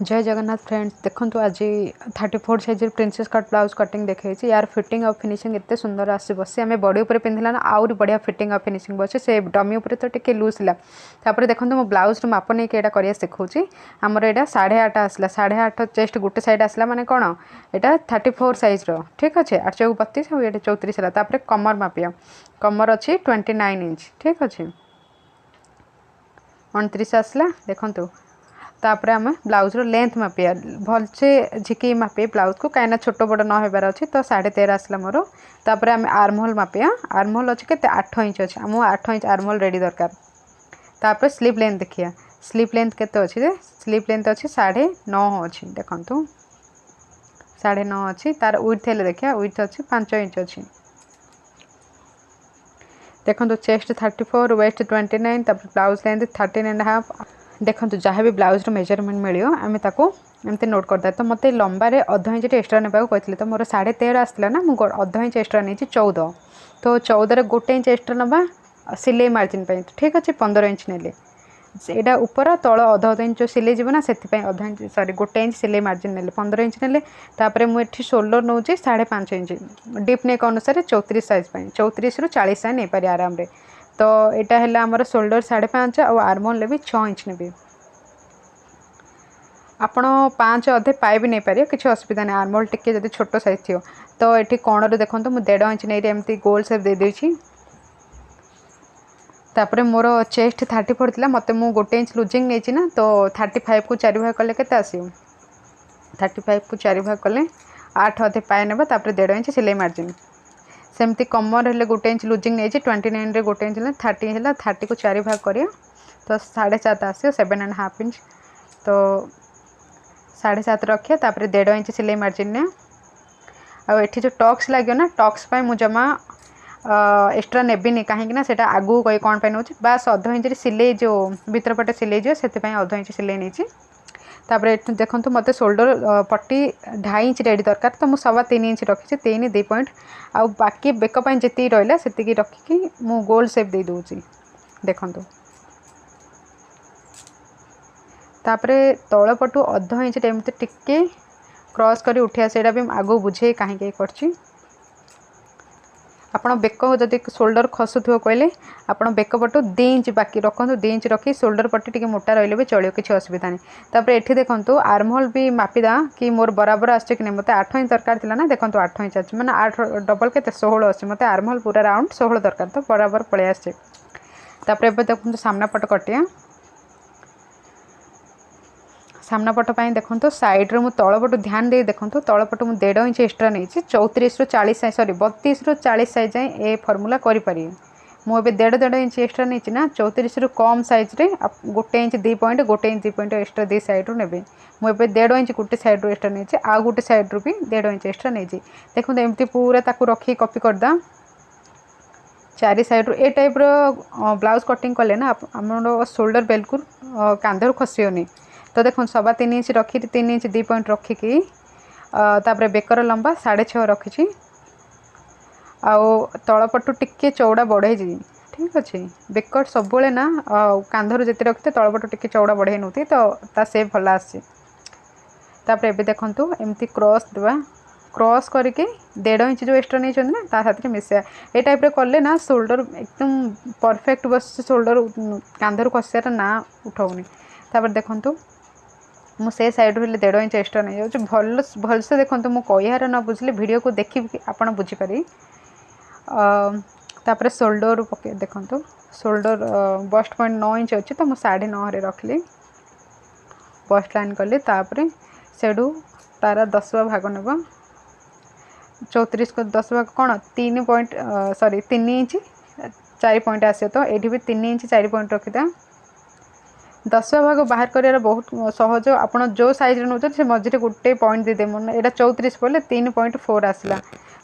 जय जगन्नाथ फ्रेंड्स देखो आज 34 size princess cut blouse cutting देखी यार फिटिंग और फिनिशिंग एत सुंदर आसो सी आम बॉडी उपर पिंधला ना आउरी बढ़िया फिटिंग और फिनिशिंग बचे से डमी उपर तो टे लूज था देखो मो ब्लाउज माप नहीं कि कर शिखाऊँ आमर यहाँ 8.5 आसला 8.5 चेस्ट गोटे साइड आसला माने कौन यहाँ 34 साइज ठीक अच्छे 8 चौक 32 और ये 34 है कमर मापिया कमर अच्छी 29 इंच ठीक अच्छे 29 आसला देखूँ तापर आम ब्लाउज लेंथ मापिया भलसे झिकी मापे ब्लाउज को कहीं छोट बड़ न होबार अच्छे तो 13.5 आसला मोर तापर आम आर्महोल मापिया आर्महोल अच्छे के 8 इंच अच्छे आम 8 इंच आर्महोल रेडी दरकार तापर स्लीव लेंथ देखिए स्लीव लेंथ केते अच्छे स्लीव लेंथ अच्छे 9.5 अच्छी देखु 9.5 अच्छी तार विड्थ हेले देखिए विड्थ अच्छे 5 इंच अच्छी देखो चेस्ट 34 वेस्ट 29 तापर ब्लाउज लेंथ 13.5 देखो जहाँ भी ब्लाउज मेजरमेंट मिलो आम एमती नोट करदे तो मत लंबारे अध इंच एक्सट्रा ने कहते तो मोर 13.5 आसला ना मुझे अध इंच एक्सट्रा नहीं 14 तो 14 गोटे इंच एक्सट्रा नवा सिलाई मार्जिन ठीक अच्छे 15 इंच ने यहाँ ऊपर तल अध अध इंच सिलाई जीवना से अध इंच सॉरी गोटे इंच सिलाई मार्जिन ने 15 इंच ने मुझे शोल्डर नौ 5.5 इंच डीप नेक अनुसार 34 साइज 34 रु 40 साइज नहीं पारे आराम रे तो यहाँ है आमर शोल्डर 5.5 और आर्महोल भी 6 इंच ने आपण 5 अधे पाए भी नहीं पारे किसी असुविधा नहीं आर्महोल टिके जब छोट साइज थी तो ये कणर देखो मुझे 1.5 इंच नहीं एमती गोल सेप दे देछि तापर मोर चेस्ट 34 थी मत मु गोटे इंच लुजिंग नहीं ना तो 35 को 4 भाग कले के 35 को 4 भाग कले 8 अधे पाए ना 1.5 इंच सिलाई मार्जिन सेमती कमर हेल्ले गोटे इंच लुजिंग नहीं 29 गोटे इंच 30 है 30 को 4 भाग करिया तो 7.5 आस 7.5 इंच तो 7.5 रखिए तापर 1.5 इंच सिलाई मार्जिन ने आठी जो टक्स लगे ना टक्स मुझे जमा एक्सट्रा नेबिनी कहीं आगू कही कौन पे नौ बास अध इंच सिलाई जो भीतर पटे सिलाई जो से अध इंच सिलाई नहीं तापर देखो मत शोल्डर पट्टी 2.5 इंच रेडी दरकार तो मुझे 3.25 इंच रखी 3 2 पॉइंट आउ बाकी बेक जी रहा से रखिकी मु गोल सेप दे दूसरी देखु तापर तल पटू अध इंच एमती टिके क्रॉस करी उठिया से भी आगू बुझे कहीं कर आपण बेक जदि शोल्डर खसुथो कहले आपण बेक पटू 2 इंच बाकी रखु 2 इंच रखी शोल्डर पट्टी टी मोटा रही भी चलो किसी असुविधा नहीं तापर ये देखो आर्महोल भी मापिदा कि मोर बराबर आसे कि मत 8 इंच दरकार थी ना देखो 8 इंच अच्छे मैंने 8 डबल के 16 अच्छे मत आर्महोल पूरा राउंड 16 दरकार तो बराबर पलि आसे तापर एबे देखो सामना पट कटिया सामना पट देखो तो सैड्रे मुझे तलपटू ध्यान दे देखो तलपटू मुझे 1.5 इंच एक्सट्रा नहीं 34 रु 40 साइज सॉरी 32 रु 40 साइज जाए ये फर्मूला करें मुझे 1.5 इंच एक्सट्रा नहीं ना 34 रु कम सैज गोटे इंच 2 पॉइंट गोटे इंच 2 पॉइंट एक्सट्रा 2 साइड रू ने मुझे 1.5 इंच गोटे साइड रू एक्सट्रा नहीं आउ गोटे साइड रू भी 1.5 इंच एक्सट्रा नहीं देखो एमती पूरा ताकू रखी कॉपी करदा 4 साइड रू ए टाइप ब्लाउज कटिंग कले ना आम शोल्डर बिल्कुल कांधर खसियोनी तो देखो 3.25 इंच रखी 3 इंच 2 पॉइंट रखिकी तापर बेकर लंबा 6.5 रखी आउ तलपटू टिके चौड़ा बढ़े ठीक अच्छे बेकर सब ना कांधर जिते रखते तलपटू टिके चौड़ा बढ़े नौ तो ता सेप भल आसे तापर एबे देखंतु एमती क्रॉस देवा क्रॉस करके 1.5 इंच जो एक्सट्रा नहीं ना ता साथ मिसा ए टाइप कले ना शोल्डर एकदम परफेक्ट बस शोल्डर कांधर खसियार ना उठाऊनी तापर देखंतु मुझे सैड रू 1.5 इंच एक्सट्रा नहीं जाऊँ भलसे देखो मुझे कहियार न बुझे वीडियो को देखी आप बुझीपारे तापर शोल्डर पके देखो शोल्डर बस्ट पॉइंट 9 इंच अच्छी तो मुझे 9.5 रखली बस्ट लाइन कली तापर सेडू तार 10 भाग नेब 34 को 10 भाग कौन 3 पॉइंट सॉरी 3 इंच 4 पॉइंट आसे तो ये भी 3 इंच 4 पॉइंट रखीदा 10 भाग बाहर कर बहुत सहज आप जो सैज नौ से मझे गोटे पॉइंट दे मन यहाँ 34 बोले 3.4 आसला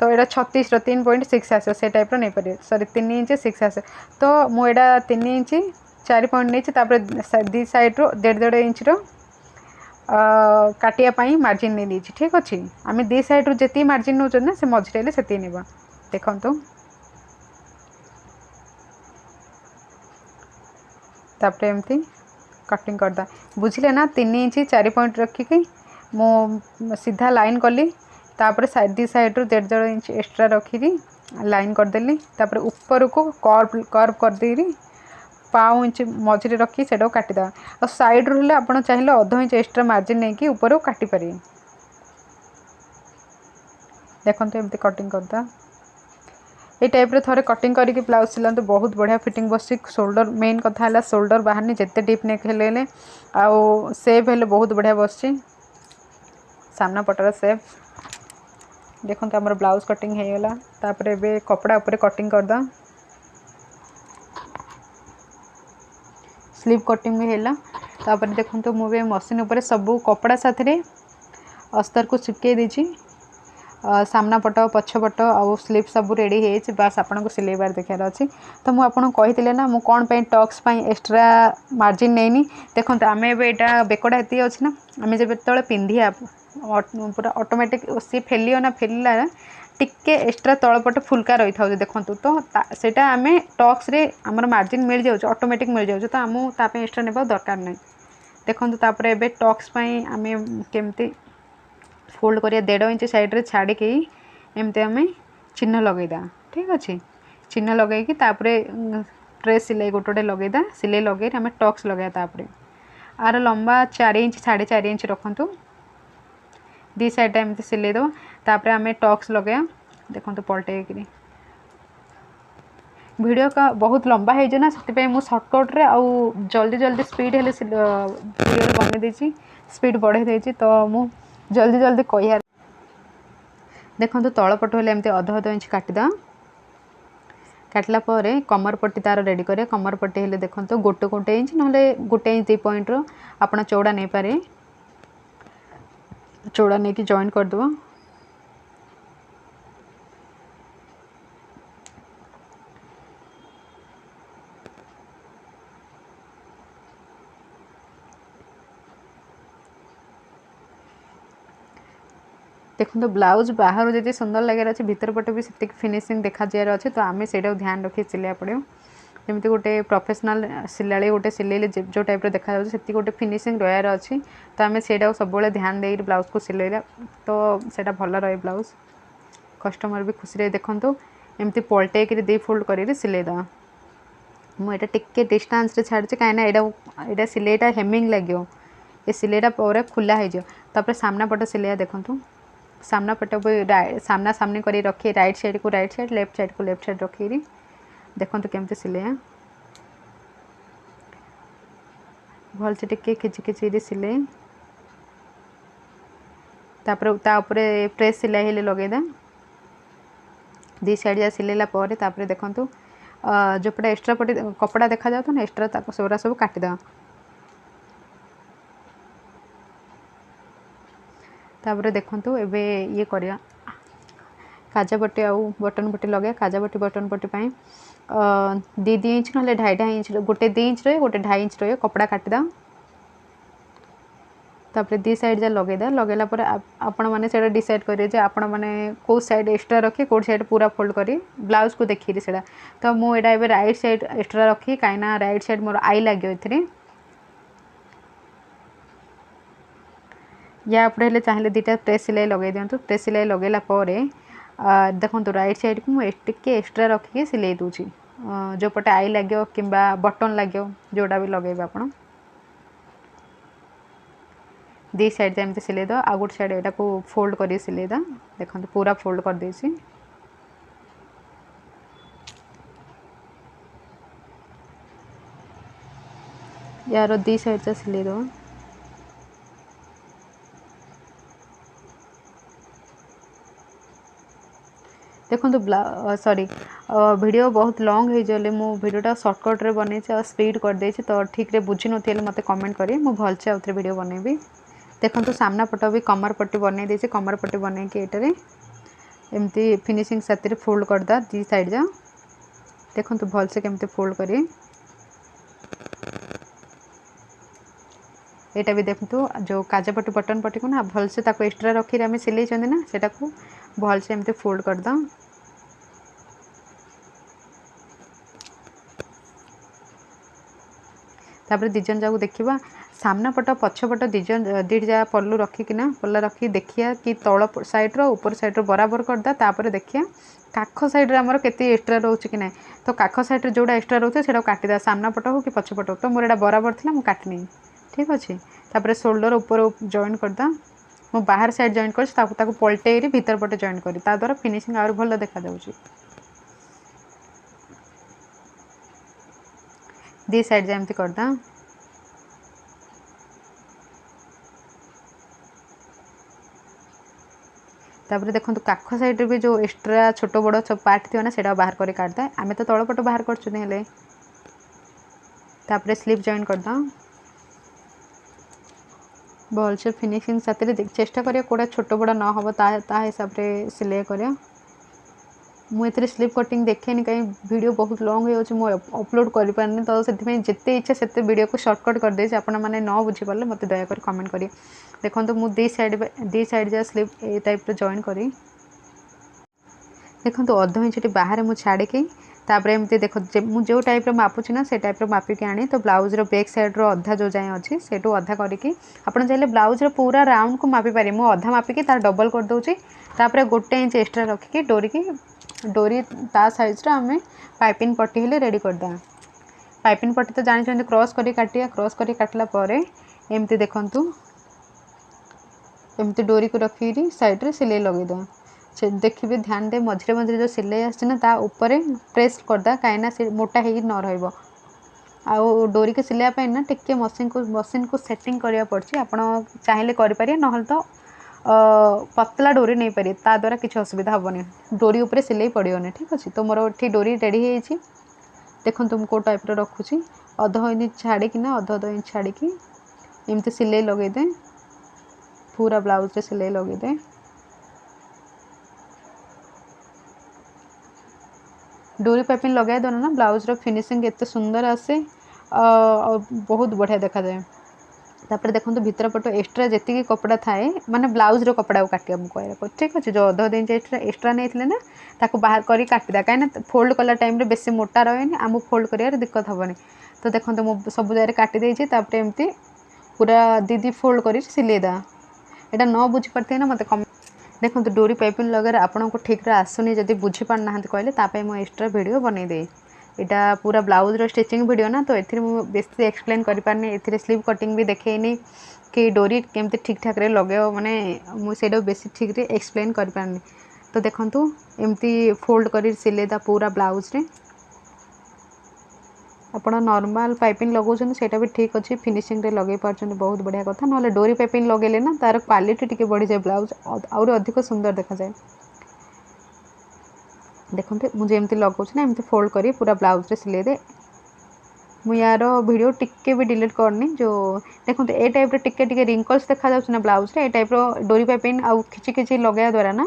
तो यहाँ 36 3.6 आस से टाइप नहीं पारे सॉरी 3 इंच 6 आसे तो मुझा 3 इंच 4 पॉइंट नहीं दी साइड रो 1.5 इंच काटियापाई मार्जिन नहीं ठीक अच्छे आम दी साइड रू जी मार्जिन नौ ना से मझे से ना देखो तापर एमती कटिंग करदा बुझिले ना 3 इंच 4 पॉइंट रखिकी मो सीधा लाइन कली तापर साइड दी साइड रो 1.5 इंच एक्स्ट्रा रखी लाइन करदेली तापर ऊपर को कर्व कर्व कर देरी 5 इंच मझे रखी से काटिदा और साइड रो आप चाहिए अध इंच एक्स्ट्रा मार्जिन नहीं कि ऊपर काटी पारे देखो एमती कटिंग करदा ये टाइप रे थोड़े कटिंग करके ब्लाउज सिलाते बहुत बढ़िया फिटिंग बस शोल्डर मेन कथा है शोल्डर बाहर जिते डीप नेक हेले आउ सेप हेले बहुत बढ़िया बस सामना पटर सेप देखो आम ब्लाउज कटिंग हो गला तापर ए कपड़ा ऊपर कटिंग करदा स्लीव कटिंग भी है तापर देखो मुझे मशीन उपर सब कपड़ा साथ अस्तर को चिपके देछि सामना पट पछ पट आउ स्लीव सब रेडी है बास आपको सिलेबार देखार अच्छी तो मुझे आपको कही ना मुझे कौन पे टक्स एक्स्ट्रा मार्जिन नहीं देखो आम एटा बेकड़ा ये अच्छी ना आम जब पिंधिया पूरा ऑटोमेटिक सी फेलियो ना फेलिला टिके एक्स्ट्रा तलपट फुल्का रही था देखो तो सेटा आम टक्स रे आमर मार्जिन मिल जाऊँ ऑटोमेटिक मिल जाऊँ तो आमको ताप एक्स्ट्रा नेबा दरकार नहीं देखो तापर एबे टक्स आम केमती फोल्ड करिया 1.5 इंच साइड रे छाड़ी के एमते आम चिन्ह लगेदा ठीक अच्छे चिन्ह लगे कि तापरे ट्रेस सिलाई गोटे लगेदा सिलाई लगे आम टक्स लगे तापरे आर लंबा 4 इंच 4.5 इंच रखु दी साइड एमती सिलाई दो तापर आम टक्स लगे देखो पलटे वीडियो का बहुत लंबा हो ना से मुझे सर्टकट रे आउ जल्दी जल्दी स्पीड हेले वीडियो बन देती स्पीड बढ़े देती तो मु जल्दी जल्दी कह देखो तलपट हेल्ले एमती अध इंच काटिदा काटला कमर पट्टी तार रेडी करे कमर पट्टी हेल्ले देखो गोटे इंच ना गोटे इंच 2 पॉइंट रो आपन चौड़ा नहीं पारे चौड़ा नहीं कि जॉइन करदेव देखो ब्लाउज बाहर जी सुंदर लगे अच्छे भीतर पटे भी से फिनिशिंग देखा जार अच्छे तो आम से ध्यान रखी सिलाई पड़ो जमी गोटे प्रोफेशनल सिला गोटे सिलेले जो टाइप देखा से गोटे फिनिशिंग रहार अच्छी तो आम से सब ध्यान दे ब्लाउज को सिलेला तो सेटा भल रहे ब्लाउज कस्टमर भी खुशी देखो एमती पलटे दी फोल्ड कर सिलेदा मुझे टिके डिस्टेंस रे छाड़ी कहीं यहाँ सिलेटा हेमिंग लगे ये सिलेटा पर खुला हो सामना पट सिले देखूँ सामना पट सामना सामने कर रखी राइट साइड को राइट साइड लेफ्ट साइड को लेफ्ट साइड रखी देखो केमती सिले भल से टिके खिची खिची सिले तापर प्रेस सिलाई हेले लगेदा दी साइड जा सिलेला तापर देखो जो पटे एक्स्ट्रा पटे कपड़ा देखा जाता ना एक्स्ट्रा सेगुरा सब काटिद तापर देखो एबे ये करिया काजा पट्टी आउ बटन पट्टी लगे काजा पट्टी बटन पट्टी दी 2 इंच ना 2.5 इंच गोटे 2 इंच रहे गोटे 2.5 इंच रहे कपड़ा काटिदा तापर दी साइड जा लगेदा लगेला पर आपण माने सेटा डिसाइड करिए जे आपण माने को साइड एक्स्ट्रा रखी को साइड पूरा फोल्ड करी ब्लाउज को देखिए सेटा तो मु एटा एबे राइट साइड एक्स्ट्रा रखी काइना राइट साइड मोर आई लाग्यो एथरे या आपड़े चाहिए दीटा प्रेस सिलाई लगे दिंतु प्रेस सिलाई लगेला देखो राइट साइड को मुझे एक्स्ट्रा रखिए सिलाई दूची जो पटे आई लगे कि बटन लगे जोड़ा भी लगे आप दी साइड एमती सिलाई दो आ गोटे साइड यहाँ को फोल्ड कर सिलाई दा देखो पूरा फोल्ड कर देसी यार दी साइड से सिलाई दो देखो सॉरी वीडियो बहुत लॉन्ग हो जाए मु वीडियोटा सर्टकट रे बन स्पीड कर दे तो ठीक रे बुझी नी मत कमेंट करें मुझे भलसे आउ थे वीडियो बनैबी देखो सामना पट भी कमर पट्टी बनई देसी कमर पट्टी बनई कि ये एमती फिनिशिंग साथी फोल्ड करदा दी साइड जा देखो भलसे केमती फोल्ड करें यहाँ भी देखो जो काजा पट्टी बटन पट्टी को ना भलसे एक्स्ट्रा रखी आम सिले ना सेटा को भलसे एमती फोल्ड करदा तापर दिजन जाक देखा सामना पट पछपट दीटा जा पल्लू रखिकिना पल्ला रखी देखिया कि तल साइड रो ऊपर साइड रो बराबर करदा तापर देखिया काख साइड रे हमर केते एक्स्ट्रा रोच कि ना तो काख साइड रे जोड़ा एक्स्ट्रा रोचे सेटा काटिदा सामना पट हो कि पछपट हो तो मोर एटा बराबर थिला मु काटनी ठीक अच्छे तापर शोल्डर ऊपर जॉइन करदा मु बाहर साइड जॉइन कर ताकू पलटेरी भीतर पटे जॉइन करी ता द्वारा फिनिशिंग आउर भल देखा जाउची दी साइड जेमती करदा तापर देखो काख साइड भी जो एक्स्ट्रा छोट बड़ सब पार्ट थी ना सेटा बाहर कर काटदा आम तो तल पट बाहर कर स्लीव जॉइन करदा भल से फिनिशिंग साथ चेष्टा करिए कोड़ा छोट बड़ न हम हिसाब से सिलाई करिया मुझे स्लीव कटिंग देखेनि कहीं वीडियो बहुत लॉन्ग हो अपलोड कर पारनी तो से जिते इच्छा से वीडियो को शॉर्टकट कर दे आपण मैंने न बुझीपारे मत दयाक कमेंट करिए देखो तो मुझे दी साइड जा स्लीव ए टाइप जॉइन करी देखो तो अध इंच बाहर मुझे छाड़िकी तापर एमती देखो जो टाइप मापुची ना से टाइप मापिकी आनी तो ब्लाउज रो बैक साइड रो अधा जो जाए अच्छी से अधा करके आपड़ चाहिए ब्लाउज रो पूरा राउंड को मापी पारे मुझे अधा मापिकी तार डबल कर दूची तापर 1 इंच एक्स्ट्रा रखिकी डोरी ता साइज आम पाइपिंग पट्टी हेले रेडी करदा पाइपिंग पट्टी तो जानी क्रॉस करी काटिया क्रॉस करी काटला परे एमती देखंतु एमती डोरी को रखी साइड रे सिलाई लगेदा देखिए ध्यान दे मझे मझे जो सिलाई आना ता ऊपर प्रेस करदा कहीं से मोटा हो न रही आउ डोरी के सिलाई ना टिके मशीन को सेटिंग करिया पड़ची आपण चाहिए करें ना तो पतला डोरी नहीं पारे ता द्वारा किसी असुविधा हेनी डोरी उपर सिलाई पड़ोनी ठीक अच्छे तो मोर ये डोरी रेडी हो देखो तुम को टाइप रखुची अध इंच छाड़िकिना अध इंच छाड़िकी एमती सिलाई लगेदे पूरा ब्लाउज रे सिलाई लगेदे डोरी पाइपिंग लगे देना ना ब्लाउज रो फिनिशिंग एत सुंदर आसे बहुत बढ़िया देखा जाए तापर देखो भीतर पट एक्स्ट्रा जी कपड़ा थाए माने ब्लाउज रो कपड़ा काटिया मुझे ठीक अच्छे जो अध इंच एक्स्ट्रा नहीं ना ताको बाहर करी काटिदा कहीं फोल्ड कला टाइम रे बेसी मोटा रहे आम फोल्ड कर दिक्कत हेनी तो देखो मुझे सब जगह काटिदेची तापर एमती पूरा दी फोल्ड कर सिलेदा यहाँ न बुझीपारे ना मत कम देखो डोरी पाइपिंग लगे आपन को ठीक आसुनी जब बुझीपार ना कहले मुझे एक्स्ट्रा वीडियो बनईदे यहाँ पूरा ब्लाउज रो स्टिचिंग वीडियो ना तो ये बेसी एक्सप्लेन कर पारनी ए स्लीव कटिंग भी देखेनी कि डोरी केमती ठीक ठाक रे लगे माने मुझे बेसी ठीक रे एक्सप्लेन कर पारनी तो देखो एमती फोल्ड कर सिलेदा पूरा ब्लाउज रे आपड़ नॉर्मल पाइपिंग लगाउछन सेटा भी ठीक अच्छे फिनिशिंग रे लगे पार्छन बहुत बढ़िया कथा ना डोरी पाइपिंग लगेले ना तार क्वालिटी टिके बढ़ी जाए ब्लाउज और अधिक सुंदर देखा जाए देखते मुझे एमती लगाउछ ना एमती फोल्ड करी पूरा ब्लाउज रे सिले दे मु यार वीडियो टिके भी डिलीट करनी जो देखो ए टाइप रे टिके टिके रिंकल्स देखा जाउछ ना ब्लाउज रे ए टाइप रो डोरी पाइपिंग आउ खिची खिची लगाया द्वारा ना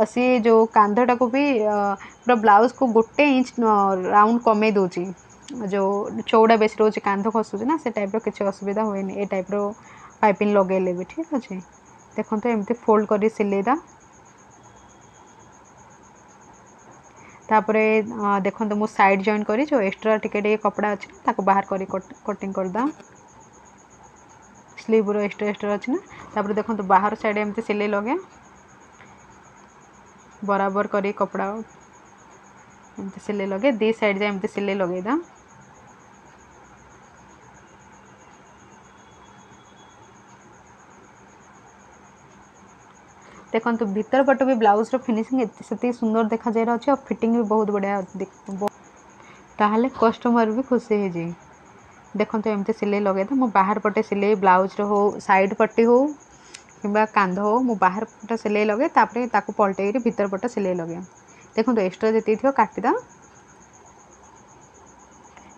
सी जो कांधटा को भी पूरा ब्लाउज को 1 इंच राउंड कमे दोची जो चौड़ा बेस रोचे कांध खसुचे ना से टाइप किसी असुविधा हुए ए टाइप पाइपिंग लगेले भी ठीक अच्छे देखो तो एमती फोल्ड कर सिलेदा तापरे देखो तो मुझे साइड जॉइन करी जो एक्स्ट्रा टिके कपड़ा अच्छे ताको बाहर करी कटिंग करदा स्लीव रो एक्स्ट्रा अच्छे ना तापरे देखो तो बाहर साइड एमती सिलाई लगे बराबर करी कपड़ा एमती सिलाई लगे दी साइड जा एमती सिलाई लगेदा देखो भीतर पट भी ब्लाउज रो फिनिशिंग से सुंदर देखा जाए अच्छे और फिटिंग भी बहुत बढ़िया ताहले कस्टमर भी खुशी हो जाए देखो एमती सिलाई लगे मो बाहर पटे सिलाई ब्लाउज रो हो साइड पट्टी हो कि कांध हो मो बाहर पटे सिलाई लगे तापर ताको पलटेरी भीतर पटे सिलाई लगे देखो एक्स्ट्रा जी थी काटिदा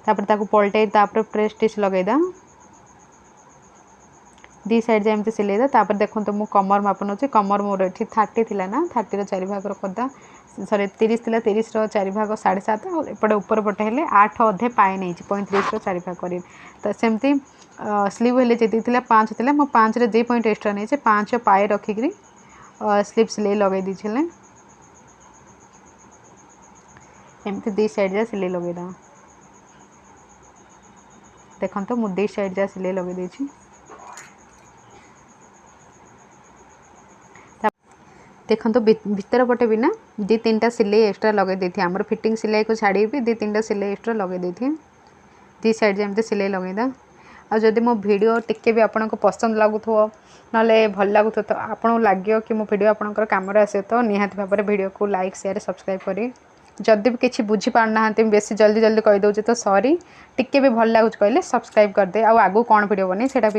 तापर ताको पलटेरी तापर प्रेस स्टिच लगेदा दी साइड जमती सिलेदा तापर देखो तो मु कमर मापन अच्छे कमर मोर ये 30 थिला ना 30 रो 4 भाग करदा सॉरी 30 थिला 30 रो 4 भाग 7.5 और एपटे ऊपर पटे हेले 8 अधे पाए नहीं 35 रो 4 भाग करी तो सेमती स्लीव हेले जति थिला 5 थिला मो 5 रे 2 पॉइंट एक्स्ट्रा नहीं 5 पाए रखिकरी स्लीव सिलाई लगे दी छले एमती दी साइड जा सिलाई लगेदा देखो मु दी साइड जा सिलाई लगे देछि देखो भीतर पटे भी ना दी तीन सिलाई एक्सट्रा लगे देथि हमर फिटिंग सिलाई को छाड़ी भी दी तीन सिलाई एक्सट्रा लगे देथि दी साइड जमते सिलाई लगेदा आ जदि मो वीडियो टिके भी आपन को पसंद लागुथो नले भल लागुथो तो आपन लाग्यो कि मो वीडियो आपनकर काम रे आसे तो निहात भाबरे वीडियो को लाइक शेयर सब्सक्राइब करी जदि भी किसी बुझी पारना बेसी जल्दी जल्दी कहि दउचे तो सॉरी टिके भी भल लागुच कहले सब्सक्राइब कर दे आ आगु कोन वीडियो बने सेटा